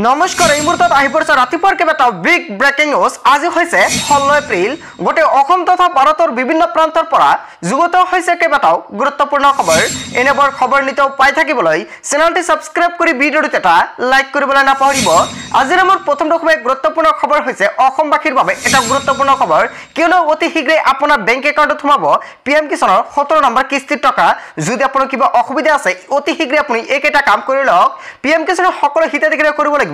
নমস্কাৰ এই মুহূৰ্তত আহি পৰিছে ৰাতিপুৱাৰ কেইবাটাও বিগ ব্ৰেকিং নিউজ। আজি হৈছে 16 এপ্ৰিল। গোটেই অসম তথা ভাৰতৰ বিভিন্ন প্ৰান্তৰ পৰা যুগত হৈছে কেইবাটাও গুৰুত্বপূৰ্ণ খবৰ। এনেবোৰ খবৰ নিতৌ পাই থাকিবলৈ চেনেলটি সাবস্ক্ৰাইব কৰি ভিডিঅ'টো এটা লাইক কৰিবলৈ নাপাহৰিব। আজিৰ আমাৰ প্ৰথম খুব গুৰুত্বপূৰ্ণ খবৰ হৈছে অসমবাসীৰ বাবে এটা গুৰুত্বপূৰ্ণ খবৰ, কিয়নো অতি শীঘ্ৰে আপোনাৰ বেংক একাউণ্টত সোমাব পিএম কিষাণৰ 17 নম্বৰ কিস্তিৰ টকা। যদি আপোনাৰ কিবা অসুবিধা আছে অতি শীঘ্ৰে আপুনি এইকেইটা কাম কৰি লওক। পিএম কিষাণৰ সকলো হিতাধিকাৰীয়ে কৰিব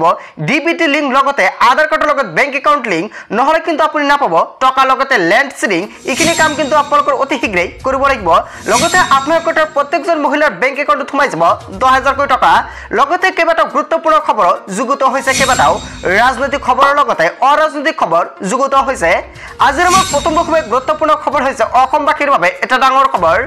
ডিবিটি লিংক লগতে আধাৰ কাৰ্ডৰ লগত বেংক একাউণ্ট লিংক, নহলে কিন্তু আপুনি নাপাব টকা লগতে ল্যান্ড সিলিং। এইখিনি কাম কিন্তু আপোনালোকৰ অতি শীঘ্ৰে কৰিব লাগিব। লগতে আপোনালোকৰ প্ৰত্যেকজন মহিলাৰ বেংক একাউণ্টত সোমাই যাব 10,000 কোটি টকা। লগতে কেইবাটাও গুৰুত্বপূৰ্ণ খবৰ যুগুত হৈছে, কেইবাটাও ৰাজনৈতিক খবৰৰ লগতে অৰাজনৈতিক খবৰ যুগুত হৈছে। আজিৰ আমাৰ প্ৰথম খুব গুৰুত্বপূৰ্ণ খবৰ হৈছে অসমবাসীৰ বাবে এটা ডাঙৰ খবৰ।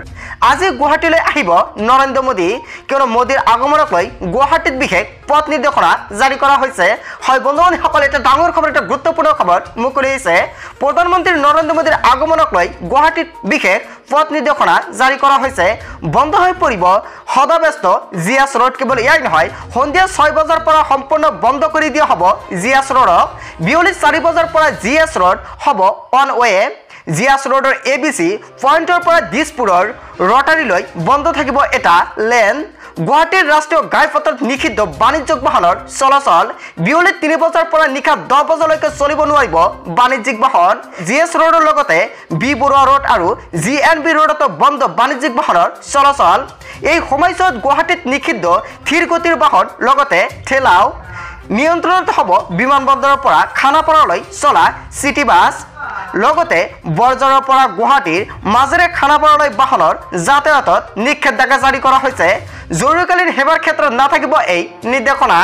আজি গুৱাহাটীলৈ আহিব নৰেন্দ্ৰ মোদী, কিয়নো মোদীৰ আগমনক লৈ গুৱাহাটীত বিশেষ পথ নিৰ্দেশনা জাৰি কৰা হৈছে। হয় বন্ধুসকল, এটা ডাঙৰ খবৰ, এটা গুৰুত্বপূৰ্ণ খবৰ মুকলি হৈছে। প্ৰধানমন্ত্ৰী নৰেন্দ্ৰ মোদীৰ আগমনক লৈ গুৱাহাটীত বিশেষ পথ নিৰ্দেশনা জাৰি কৰা হৈছে। বন্ধ হৈ পৰিব সদাব্যস্ত জিএছ ৰোড। কেৱল ইয়াই নহয়, সন্ধিয়া 6 বজাৰ পৰা সম্পূৰ্ণ বন্ধ কৰি দিয়া হ'ব জিএছ ৰোডক। বিয়লি 4 বজাৰ পৰা জিএছ ৰোড হ'ব অন ৱে। জিএছ ৰোডৰ ABC পইণ্টৰ পৰা দিছপুৰৰ ৰটাৰীলৈ বন্ধ থাকিব এটা লেন। গুৱাহাটীৰ ৰাষ্ট্ৰীয় ঘাইপথত নিষিদ্ধ বাণিজ্যিক বাহনৰ চলাচল। বিয়লি 3 বজাৰ পৰা নিশা 10 বজালৈকে চলিব নোৱাৰিব বাণিজ্যিক বাহন। জিএছ ৰোডৰ লগতে বি বৰুৱা ৰোড আৰু GNB ৰোডতো বন্ধ বাণিজ্যিক বাহনৰ চলাচল। এই সময়ছোৱাত গুৱাহাটীত নিষিদ্ধ ধীৰ গতিৰ বাহন লগতে ঠেলাও। নিয়ন্ত্ৰণত হ'ব বিমানবন্দৰৰ পৰা খানাপাৰালৈ চলা চিটি বাছ। লগতে বৰজাৰৰ পৰা গুৱাহাটীৰ মাজেৰে খানাপাৰালৈ বাহনৰ যাতায়াতত নিষেধাজ্ঞা জাৰি কৰা হৈছে। জৰুৰীকালীন সেৱাৰ ক্ষেত্ৰত নাথাকিব এই নিৰ্দেশনা।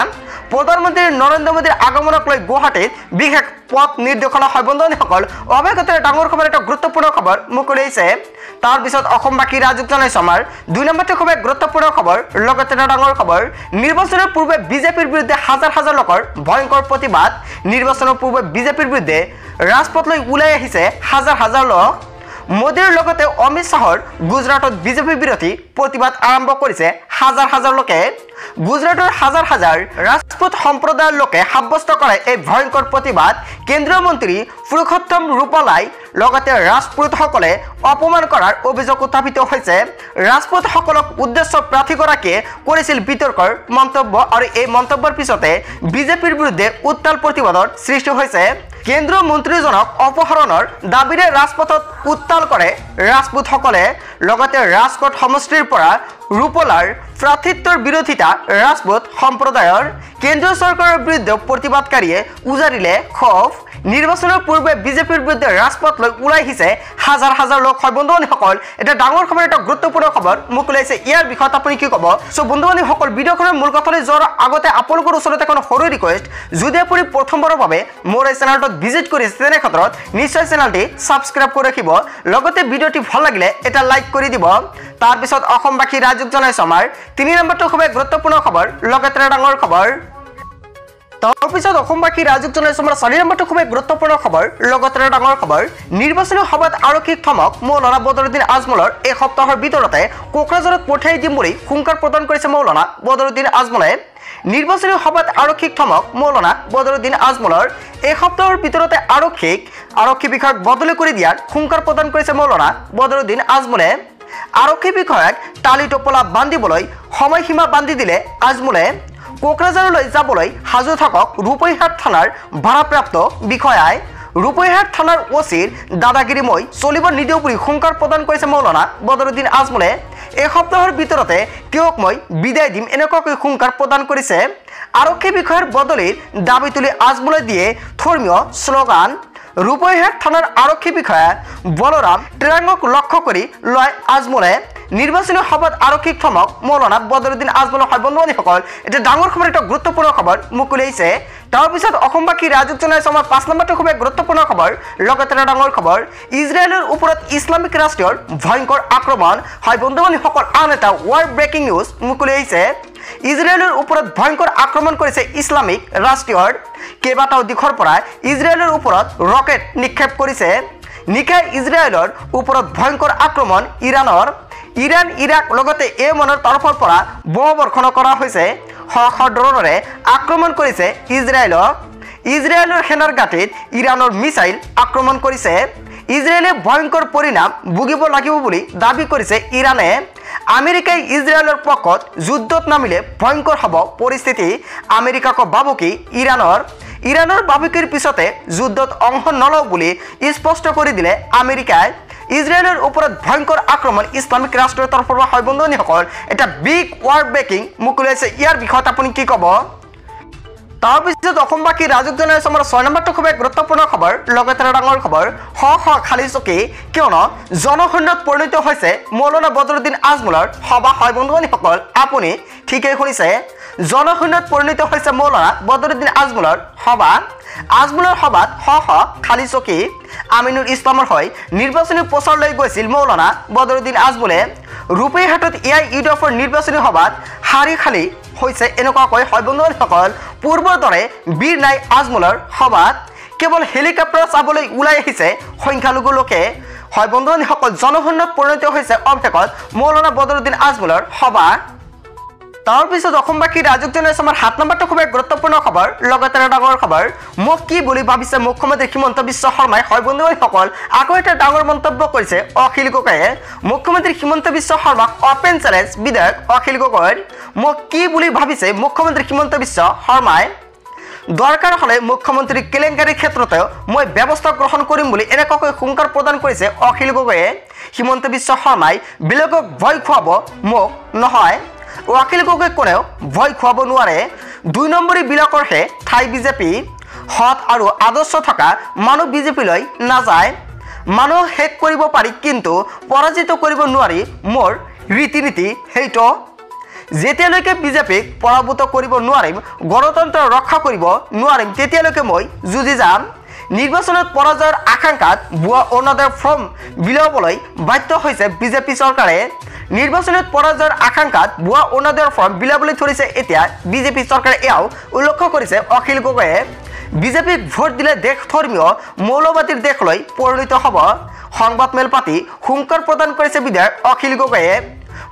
প্ৰধানমন্ত্ৰী নৰেন্দ্ৰ মোদীৰ আগমনক লৈ গুৱাহাটীত বিশেষ পথ নিৰ্দেশনা। হয় বন্ধুসকল, অৱশেষতে ডাঙৰ খবৰ, এটা গুৰুত্বপূৰ্ণ খবৰ মুকলি হৈছে। তাৰপিছত অসমবাসী ৰাজুক জনাইছো আমাৰ 2 নম্বৰটো খুব গুৰুত্বপূৰ্ণ খবৰ, লগতে এটা ডাঙৰ খবৰ। নিৰ্বাচনৰ পূৰ্বে বিজেপিৰ বিৰুদ্ধে হাজাৰ হাজাৰ লোকৰ ভয়ংকৰ প্ৰতিবাদ। নিৰ্বাচনৰ পূৰ্বে বিজেপিৰ বিৰুদ্ধে ৰাজপথলৈ ওলাই আহিছে হাজাৰ হাজাৰ লোক। মোদীৰ লগতে অমিত শ্বাহৰ গুজৰাটত বিজেপি বিৰোধী প্ৰতিবাদ আৰম্ভ কৰিছে হাজাৰ হাজাৰ লোকে। গুজৰাটৰ হাজাৰ হাজাৰ ৰাজপুত সম্প্ৰদায়ৰ লোকে সাব্যস্ত কৰে এই ভয়ংকৰ প্ৰতিবাদ। কেন্দ্ৰীয় মন্ত্ৰী পুৰুষোত্তম ৰূপালাই লগতে ৰাজপুতসকলে অপমান কৰাৰ অভিযোগ উত্থাপিত হৈছে। ৰাজপুতসকলক উদ্দেশ্য প্ৰাৰ্থীগৰাকীয়ে কৰিছিল বিতৰ্কৰ মন্তব্য, আৰু এই মন্তব্যৰ পিছতে বিজেপিৰ বিৰুদ্ধে উত্তাল প্ৰতিবাদৰ সৃষ্টি হৈছে। কেন্দ্ৰীয় মন্ত্ৰীজনক অপহৰণৰ দাবীৰে ৰাজপথত উত্তাল কৰে ৰাজপুতসকলে। লগতে ৰাজকোট সমষ্টিৰ পৰা ৰূপলাৰ প্ৰাৰ্থিত্বৰ বিৰোধিতা ৰাজপুত সম্প্ৰদায়ৰ। কেন্দ্ৰীয় চৰকাৰৰ বিৰুদ্ধে প্ৰতিবাদকাৰীয়ে উজাৰিলে ক্ষোভ। নিৰ্বাচনৰ পূৰ্বে বিজেপিৰ বিৰুদ্ধে ৰাজপথলৈ ওলাই আহিছে হাজাৰ হাজাৰ লোক। হয় বন্ধুসকল, এটা ডাঙৰ খবৰ, এটা গুৰুত্বপূৰ্ণ খবৰ মুকলি হৈছে। ইয়াৰ বিষয়ত আপুনি কি ক'ব? চ' বন্ধুসকল, ভিডিঅ'খনৰ মূল কথালৈ যোৱাৰ আগতে আপোনালোকৰ ওচৰত এখন সৰু ৰিকুৱেষ্ট, যদি আপুনি প্ৰথমবাৰৰ বাবে মোৰ এই চেনেলটোত ভিজিট কৰিছে তেনে ক্ষেত্ৰত নিশ্চয় চেনেলটি ছাবস্ক্ৰাইব কৰি ৰাখিব। লগতে ভিডিঅ'টি ভাল লাগিলে এটা লাইক কৰি দিব। তাৰপিছত অসমবাসী ৰাজুক জনাইছো আমাৰ 3 নম্বৰটো খুব গুৰুত্বপূৰ্ণ খবৰ, লগতে এটা ডাঙৰ খবৰ। তাৰপিছত অসমবাসী ৰাজুক জনাইছো আমাৰ 4 নম্বৰটো খুব গুৰুত্বপূৰ্ণ খবৰ, লগতে এটা ডাঙৰ খবৰ। নিৰ্বাচনী সভাত আৰক্ষীক থমক মৌলানা বদৰুদ্দিন আজমলৰ। এই সপ্তাহৰ ভিতৰতে কোকৰাঝাৰত পঠিয়াই দিম বুলি হুংকাৰ প্ৰদান কৰিছে মৌলানা বদৰুদ্দিন আজমলে। নিৰ্বাচনী সভাত আৰক্ষীক থমক মৌলানা বদৰুদ্দিন আজমলৰ। এই সপ্তাহৰ ভিতৰতে আৰক্ষী বিষয়াক বদলি কৰি দিয়াৰ হুংকাৰ প্ৰদান কৰিছে মৌলানা বদৰুদ্দিন আজমলে। আৰক্ষী বিষয়াক টালি টোপলা বান্ধিবলৈ সময়সীমা বান্ধি দিলে আজমলে। কোকৰাঝাৰলৈ যাবলৈ সাজু থাকক ৰূপৈহাট থানাৰ ভাৰপ্ৰাপ্ত বিষয়াই। ৰূপৈহাট থানাৰ OCৰ দাদাগিৰিময় চলিব নিদিওঁ বুলি হুংকাৰ প্ৰদান কৰিছে মৌলানা বদৰুদ্দিন আজমলে। এই সপ্তাহৰ ভিতৰতে তেওঁক মই বিদায় দিম, এনেকুৱাকৈ হুংকাৰ প্ৰদান কৰিছে। আৰক্ষী বিষয়াৰ বদলিৰ দাবী তুলি আজমলে দিয়ে ধৰ্মীয় শ্লোগান। ৰূপৈহাট থানাৰ আৰক্ষী বিষয়া বলৰাম টেৰাঙক লক্ষ্য কৰি লয় আজমলে। নিৰ্বাচনী সভাত আৰক্ষীক থমক মৌলানা বদৰুদ্দিন আজমলৰ। হয় বন্ধুসকল, এটা ডাঙৰ খবৰ, এটা গুৰুত্বপূৰ্ণ খবৰ মুকলি হৈছে। তাৰপিছত অসমবাসী ৰাজুক জনাইছো আমাৰ 5 নম্বৰটো খুব গুৰুত্বপূৰ্ণ খবৰ, লগতে এটা ডাঙৰ খবৰ। ইজৰাইলৰ ওপৰত ইছলামিক ৰাষ্ট্ৰৰ ভয়ংকৰ আক্ৰমণ। হয় বন্ধুসকল, আন এটা ৱৰ্ল্ড ব্ৰেকিং নিউজ মুকলি হৈছে। ইজৰাইলৰ ওপৰত ভয়ংকৰ আক্ৰমণ কৰিছে ইছলামিক ৰাষ্ট্ৰৰ। কেইবাটাও দিশৰ পৰা ইজৰাইলৰ ওপৰত ৰকেট নিক্ষেপ কৰিছে। নিশাই ইজৰাইলৰ ওপৰত ভয়ংকৰ আক্ৰমণ ইৰানৰ। ইৰাণ, ইৰাক লগতে ইয়েমেনৰ তৰফৰ পৰা বোমা বৰ্ষণ কৰা হৈছে। ড্ৰোনেৰে আক্ৰমণ কৰিছে ইজৰাইলৰ সেনাৰ গাঁঠিত ইৰাণৰ মিছাইল আক্ৰমণ কৰিছে ইজৰাইলে ভয়ংকৰ পৰিণাম ভুগিব লাগিব বুলি দাবী কৰিছে ইৰাণে আমেৰিকাই ইজৰাইলৰ পক্ষত যুদ্ধত নামিলে ভয়ংকৰ হ'ব পৰিস্থিতি আমেৰিকাক ভাবুকি ইৰাণৰ ভাবুকিৰ পিছতে যুদ্ধত অংশ নলওঁ বুলি স্পষ্ট কৰি দিলে আমেৰিকাই ইজৰাইলৰ ওপৰত ভয়ংকৰ আক্ৰমণ ইছলামিক ৰাষ্ট্ৰৰ তৰফৰ পৰা হয় বন্ধুসকল এটা বিগ ৱাৰ ব্ৰেকিং মুকলিয়াইছে ইয়াৰ বিষয়ত আপুনি কি ক'ব তাৰপিছত অসমবাসী ৰাজুক জনাইছে আমাৰ 6 নম্বৰটো খুব গুৰুত্বপূৰ্ণ খবৰ লগতে ডাঙৰ খবৰ খালী চকী কিয়নো জনসৈন্যত পৰিণত হৈছে মৌলানা বদৰুদ্দিন আজমলৰ সভা হয় বন্ধুসকল আপুনি ঠিকেই শুনিছে জনসৈন্যত পৰিণত হৈছে মৌলানা বদৰুদ্দিন আজমলৰ সভাত খালী চকী আমিনুল ইছলামৰ হৈ নিৰ্বাচনী প্ৰচাৰলৈ গৈছিল মৌলানা বদৰুদ্দিন আজমলে ৰূপেইহাটত ইউডিএফৰ নিৰ্বাচনী সভাত শাৰী খালী হৈছে এনেকুৱাকৈ হয় বন্ধুসকল পূৰ্বৰ দৰে বীৰ নাই আজমলৰ সভাত কেৱল হেলিকপ্টাৰ চাবলৈ ওলাই আহিছে সংখ্যালঘু লোকে হয় বন্ধুসকল জনসৈন্যত পৰিণত হৈছে অৱশেষত মৌলানা বদৰুদ্দিন আজমলৰ সভা তাৰপিছত অসমবাসী ৰাজুক জনাইছে আমাৰ 7 নম্বৰটো খুব গুৰুত্বপূৰ্ণ খবৰ লগতে ডাঙৰ খবৰ মোক কি বুলি ভাবিছে মুখ্যমন্ত্ৰী হিমন্ত বিশ্ব শৰ্মাই হয় বন্ধুসকল আকৌ এটা ডাঙৰ মন্তব্য কৰিছে অখিল গগৈয়ে মুখ্যমন্ত্ৰী হিমন্ত বিশ্ব শৰ্মাক অপেন চ্যালেঞ্জ বিধায়ক অখিল গগৈৰ মোক কি বুলি ভাবিছে মুখ্যমন্ত্ৰী হিমন্ত বিশ্ব শৰ্মাই দৰকাৰ হলে মুখ্যমন্ত্ৰী কেলেংকাৰীৰ ক্ষেত্ৰতে মই ব্যৱস্থা গ্ৰহণ কৰিম বুলি এনেকৈ হুংকাৰ প্ৰদান কৰিছে অখিল গগৈয়ে হিমন্ত বিশ্ব শৰ্মাই বিলগক ভয় খুৱাব মোক নহয় অখিল গগৈ কোনেও ভয় খুৱাব নোৱাৰে 2 নম্বৰী বিলাকৰহে ঠাই বিজেপি হত আৰু আদৰ্শ থকা মানুহ বিজেপিলৈ নাযায় মানুহ শেষ কৰিব পাৰি কিন্তু পৰাজিত কৰিব নোৱাৰি মোৰ ৰীতি সেইটো যেতিয়ালৈকে বিজেপিক পৰাভূত কৰিব নোৱাৰিম গণতন্ত্ৰ ৰক্ষা কৰিব নোৱাৰিম তেতিয়ালৈকে মই যুঁজি যাম নিৰ্বাচনত পৰাজয়ৰ আশংকাত ভুৱা অৰুণোদয় ফৰ্ম বিলাবলৈ বাধ্য হৈছে বিজেপি চৰকাৰে নিৰ্বাচনত পৰাজয়ৰ আশংকাত ভুৱা অৰুণোদয়ৰ ফৰ্ম বিলাবলৈ ধৰিছে এতিয়া বিজেপি চৰকাৰে এয়াও উল্লেখ কৰিছে অখিল গগৈয়ে বিজেপিক ভোট দিলে দেশ ধৰ্মীয় মৌলবাদীৰ দেশলৈ পৰিণত হ'ব সংবাদমেল পাতি হুংকাৰ প্ৰদান কৰিছে বিধায়ক অখিল গগৈয়ে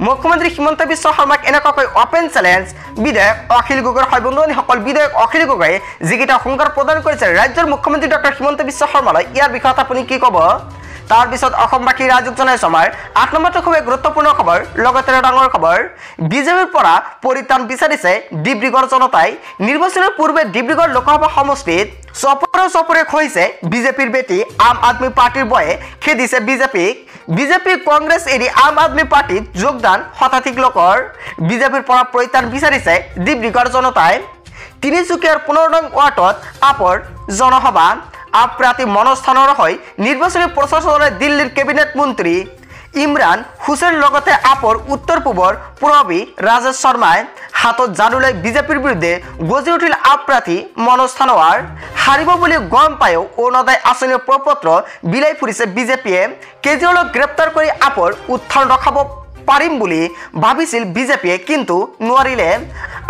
মুখ্যমন্ত্ৰী হিমন্ত বিশ্ব শৰ্মাক এনেকৈ অপেন চ্যালেঞ্জ বিধায়ক অখিল গগৈৰ হয় বন্ধুসকল বিধায়ক অখিল গগৈয়ে যিকেইটা হুংকাৰ প্ৰদান কৰিছে ৰাজ্যৰ মুখ্যমন্ত্ৰী ডক্টৰ হিমন্ত বিশ্ব শৰ্মালৈ ইয়াৰ বিষয়ত আপুনি কি ক'ব তাৰপিছত অসমবাসী ৰাজুক জনাইছে আমাৰ 8 নম্বৰটো খুব গুৰুত্বপূৰ্ণ খবৰ লগতে ডাঙৰ খবৰ বিজেপিৰ পৰা পৰিত্ৰাণ বিচাৰিছে ডিব্ৰুগড় জনতাই নিৰ্বাচনৰ পূৰ্বে ডিব্ৰুগড় লোকসভা সমষ্টিত চপৰে খৈছে বিজেপিৰ বেটি আম আদমি পাৰ্টিৰ বয়ে খেদিছে বিজেপি কংগ্ৰেছ এৰি আম আদমি পাৰ্টিত যোগদান শতাধিক লোকৰ বিজেপিৰ পৰা পৰিত্ৰাণ বিচাৰিছে ডিব্ৰুগড় জনতাই তিনিচুকীয়াৰ 15 নং ৱাৰ্ডত আপৰ জনসভা আপ্ৰাতি মনস্থানৰ হৈ নিৰ্বাচনী প্ৰচাৰ চলালে দিল্লীৰ কেবিনেট মন্ত্ৰী ইমৰান হুছেইন লগতে আপৰ উত্তৰ পূবৰ পুৰবী ৰাজেশ শৰ্মাই হাতত জানুলৈ বিজেপিৰ বিৰুদ্ধে গজি উঠিল আপ্ৰাতি মনস্থানৰ হাৰিব বুলি গম পায়ও অৰুণোদয় আঁচনিৰ প্ৰপত্ৰ বিলাই ফুৰিছে বিজেপিয়ে কেজৰিৱালক গ্ৰেপ্তাৰ কৰি আপৰ উত্থান ৰখাব পাৰিম বুলি ভাবিছিল বিজেপিয়ে কিন্তু নোৱাৰিলে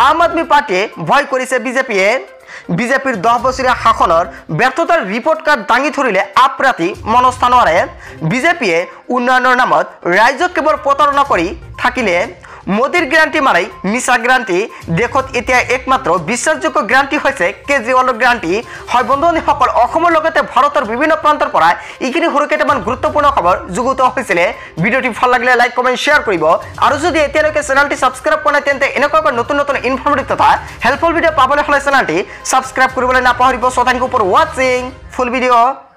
আম আদমি পাৰ্টিয়ে ভয় কৰিছে বিজেপিৰ 10 বছৰীয়া শাসনৰ ব্যৰ্থতাৰ ৰিপৰ্ট কাৰ্ড দাঙি ধৰিলে আপ্ৰাতি মনস্থানৰে বিজেপিয়ে উন্নয়নৰ নামত ৰাজ্যক কেৱল প্ৰতাৰণা কৰি থাকিলে মোদীৰ গ্যাৰান্টি মাৰাই মিছা গ্যাৰান্টি দেশত এতিয়া একমাত্ৰ বিশ্বাসযোগ্য গ্যাৰান্টি হৈছে কেজৰিৱালৰ গ্যাৰান্টি হয় বন্ধুসকল অসমৰ লগতে ভাৰতৰ বিভিন্ন প্ৰান্তৰ পৰা এইখিনি সৰু কেইটামান গুৰুত্বপূৰ্ণ খবৰ যুগুত হৈছিলে ভিডিঅ'টি ভাল লাগিলে লাইক কমেন্ট শেয়াৰ কৰিব আৰু যদি এতিয়ালৈকে চেনেলটি সাবস্ক্ৰাইব কৰা নাই তেন্তে এনেকুৱা নতুন ইনফৰমেটিভ তথা হেল্পফুল ভিডিঅ' পাবলৈ হলে চেনেলটি সাবস্ক্ৰাইব কৰিবলৈ নাপাহৰিব so thank you for watching full video'